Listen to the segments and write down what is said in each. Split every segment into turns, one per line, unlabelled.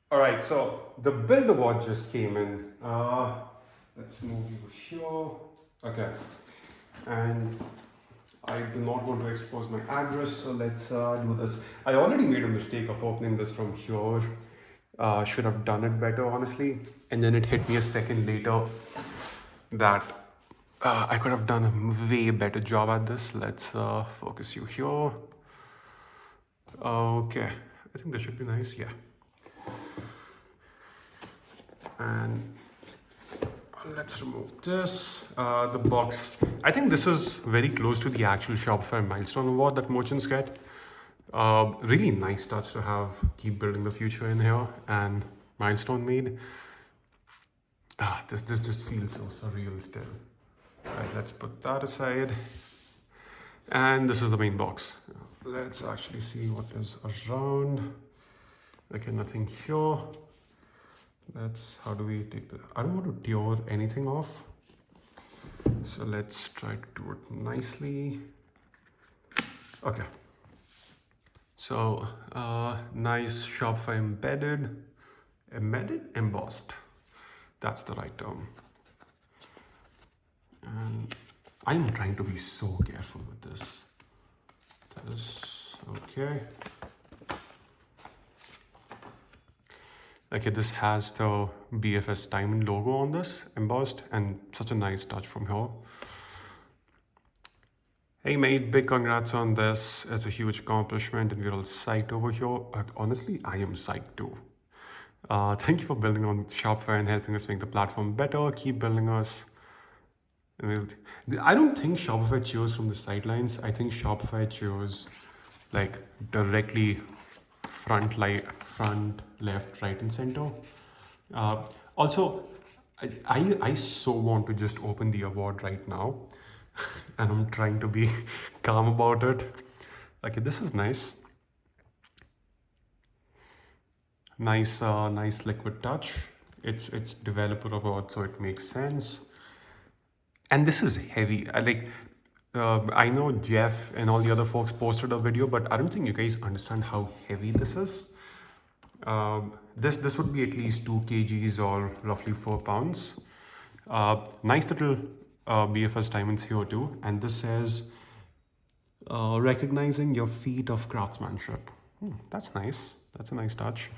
All right, so the build award just came in. Let's move you here. Okay, and I do not want to expose my address, so let's do this. I already made a mistake of opening this from here. Should have done it better, honestly. And then it hit me a second later that I could have done a way better job at this. Let's focus you here. Okay, I think that should be nice. Yeah, and let's remove this. The box. I think this is very close to the actual Shopify milestone award that merchants get. Really nice touch to have keep building the future in here and milestone made. This just feels so surreal still. Right, let's put that aside. And this is the main box. Let's actually see what is around. Okay, nothing here. How do we take the, I don't want to tear anything off. So let's try to do it nicely. Okay. So, nice Shopify embedded, embossed. That's the right term. And I'm trying to be so careful with this. Okay. Okay, this has the BFS diamond logo on this, embossed, and such a nice touch from here. Hey mate, big congrats on this. It's a huge accomplishment and we're all psyched over here. Honestly, I am psyched too. Thank you for building on Shopify and helping us make the platform better. Keep building us. I don't think Shopify cheers from the sidelines. I think Shopify cheers like directly front, left, right, and center. Also, I so want to just open the award right now, and I'm trying to be calm about it. Okay, this is nice. Nice liquid touch. It's developer award, so it makes sense. And this is heavy. I know Jeff and all the other folks posted a video, but I don't think you guys understand how heavy this is. This would be at least 2 kgs or roughly 4 pounds. Nice little BFS diamonds here too, and this says recognizing your feat of craftsmanship. That's nice. That's a nice touch.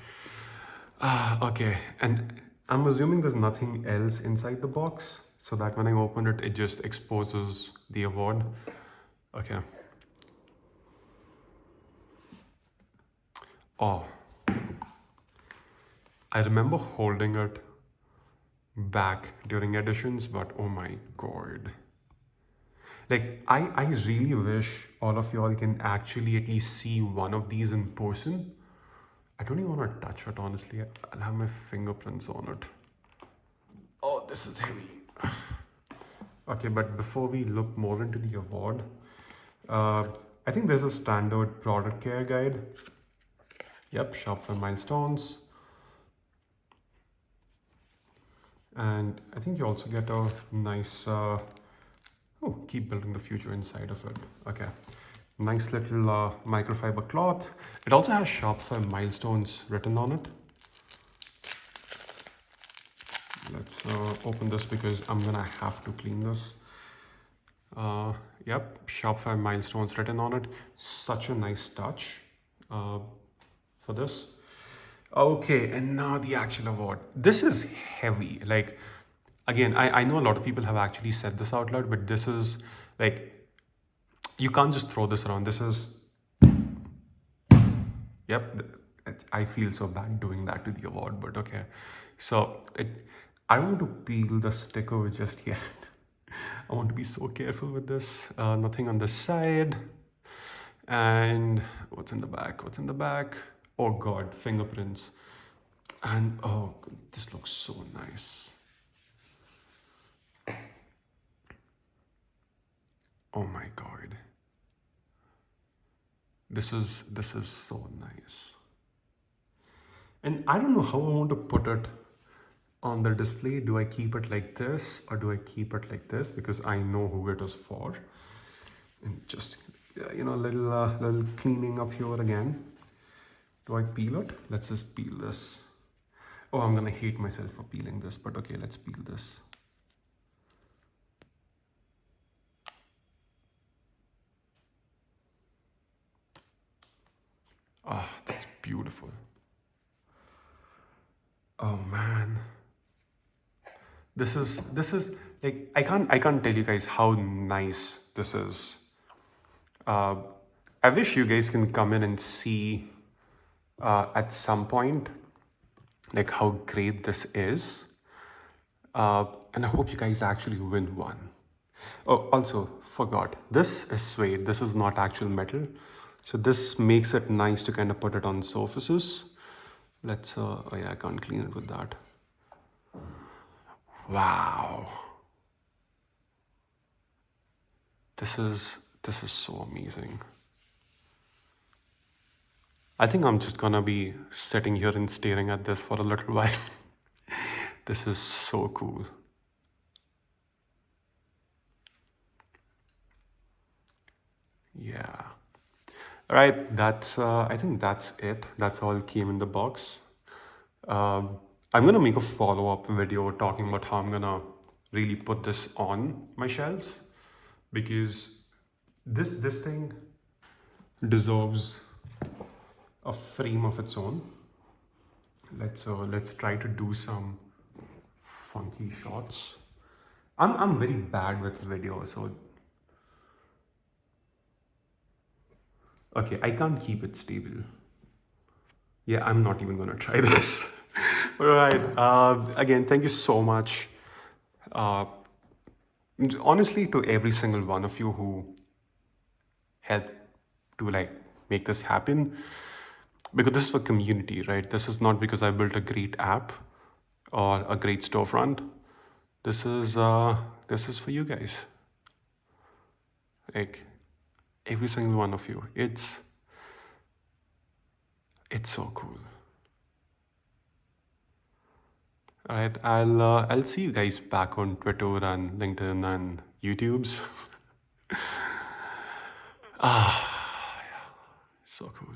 Okay, and I'm assuming there's nothing else inside the box, so that when I open it, it just exposes the award. Okay. Oh, I remember holding it back during editions, but oh my god. Like, I really wish all of y'all can actually at least see one of these in person. I don't even want to touch it, honestly. I'll have my fingerprints on it. Oh, this is heavy. Okay, but before we look more into the award, I think there's a standard product care guide. Yep, Shopify milestones. And I think you also get a nice, keep building the future inside of it. Okay, nice little microfiber cloth. It also has Shopify milestones written on it. Let's open this because I'm gonna have to clean this. Yep, Shopify milestones written on it. Such a nice touch for this. Okay, and now the actual award. This is heavy. Like, again, I know a lot of people have actually said this out loud, but this is like, you can't just throw this around. This is, yep, I feel so bad doing that to the award, but okay. So, I don't want to peel the sticker just yet. I want to be so careful with this. Nothing on the side. And what's in the back? What's in the back? Oh God, fingerprints. And oh, this looks so nice. Oh my God. This is so nice. And I don't know how I want to put it on the display. Do I keep it like this or do I keep it like this? Because I know who it is for. And just, a little cleaning up here again. Do I peel it? Let's just peel this. Oh, I'm gonna hate myself for peeling this, but okay, let's peel this. Ah, that's beautiful. Oh man. This is like I can't tell you guys how nice this is. Uh, I wish you guys can come in and see at some point like how great this is. And I hope you guys actually win one. Oh, also, forgot. This is suede. This is not actual metal. So this makes it nice to kind of put it on surfaces. Oh yeah, I can't clean it with that. Wow. This is so amazing. I think I'm just gonna be sitting here and staring at this for a little while. This is so cool. Yeah. All right, I think that's it. That's all came in the box. I'm gonna make a follow-up video talking about how I'm gonna really put this on my shelves because this thing deserves a frame of its own. Let's try to do some funky shots. I'm very bad with video, so okay, I can't keep it stable. Yeah, I'm not even gonna try this. All right. Again, thank you so much. Uh, Honestly, to every single one of you who helped to like make this happen, because this is for community, right? This is not because I built a great app or a great storefront. This is uh, this is for you guys. Like every single one of you. It's so cool. All right, I'll see you guys back on Twitter and LinkedIn and YouTube's. So cool.